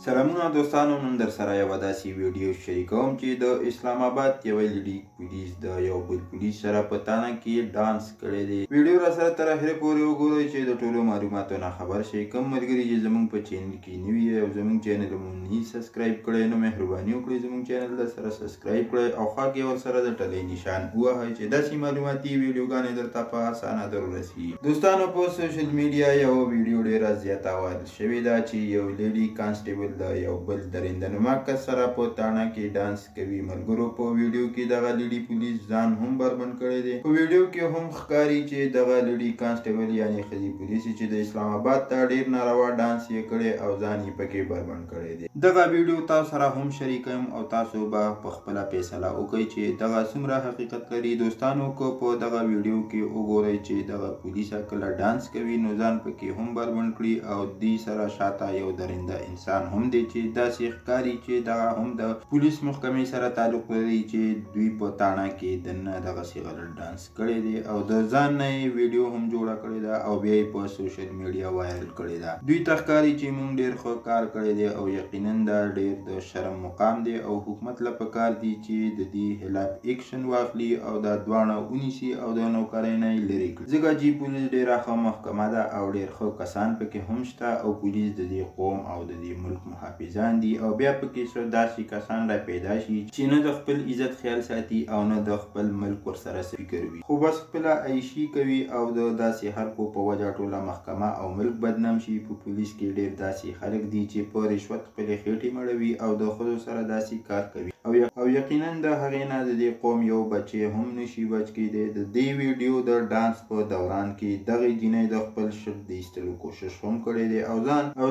سلامونه دوستانو، نن در سره یوه داسې ویډیو شریکوم چې د اسلام آباد یوه لیډي پولیس د یو بل پولیس سره په تانه کې ډانس کړی دی. ویډیو را سره تر اخره پورې وګورئ چې د ټولو معلوماتو نه خبر شئ. کوم ملګري چې زموږ په چینل کې نوي او زموږ چینل مو نه سبسکرایب کړی نو مهرباني وکړئ زموږ چینل در سره سبسکرایب کړئ او خوا کې ورسره د ټلۍ نشان ووهئ چې داسې معلوماتي ویډیوګانې درته په اسانه در ورسیږي. دوستانو، په سوشل میډیا یوه ویډیو ډېره زیاته وایرل شوې ده چې یو لیډي کانسټیبل د یو بل درنده نما کس سره په تاڼه کې ډانس کوي. ملګرو، په ویډیو کې دغه لیډي پولیس ځان هم بربنډ کړی دی. په ویډیو کې هم ښکاري چې دغه لیډي کانسټیبل یعنې ښځې پولیس چې د اسلام آباد ته ډېر ناروا ډانس یې کړی او ځان یې پکې بربنډ کړی دی. دغه ویډیو تاسو سره هم شریکوم او تاسو به په خپله فیصله وکړئ چې دغه څومره حقیقت لري. دوستانو، که په دغه ویډیو کې وګورئ چې دغه پولیسه کله ډانس کوي نو ځان پکې هم بربنډ کړي او دوی سره شاته یو درنده انسان هم دی چې داسې ښکاري چې دغه هم د پولیس محکمې سره تعلق لري چې دوی په تاڼه کې دننه دغسې غلط ډانس کړی دی او د ځان نه یې ویډیو هم جوړه کړې ده او بیا یې په سوشل میډیا وایرل کړې ده. دوی ته ښکاري چې موږ ډېر ښه کار کړی دی او یقینا دا ډېر د شرم مقام دی او حکومت له پکار دی چې د دې خلاف ایکشن واخلي او دا دواړه ونیسي او د نوکرۍ نه یې لرې کړي. ځکه چې پولیس ډېره ښه محکمه ده او ډېر ښه کسان پکې هم شته او پولیس د دې قوم او د دې ملک محافظان دي او بیا پکې څو داسې کسان را پیدا شي چې نه د خپل عزت خیال ساتي او نه د خپل ملک ورسره فکر وي، خو بس خپله عیشي کوي او د داسې خلکو په وجه ټوله محکمه او ملک بدنام شي. په پولیس کې ډېر داسې خلک دي چې په رشوت خپلې خېټې مړوي او د ښځو سره داسې کار کوي او یقینا د هغې نه د دې قوم یو بچی هم نشي بچ کیدی. د دې ویډیو د ډانس په دوران کې دغې جینۍ د خپل شرط د ایستلو کوشش هم کړی دی او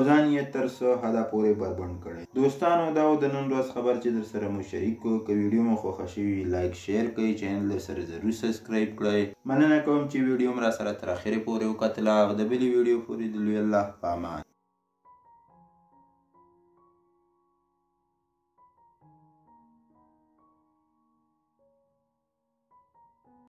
ځان یې تر څه حده پورې بربنډ کړی. دوستانو، دا و د نن ورځ خبر چې در سره مو شریک کړو. که ویډیو مو خوښه شوي لایک شیر کړئ، چینل در سره ضرور سبسکرایب کړئ. مننه کوم چې ویډیو م را سره تر اخرې پورې وکتله. د بلې ویډیو پورې د لوی الله په امان.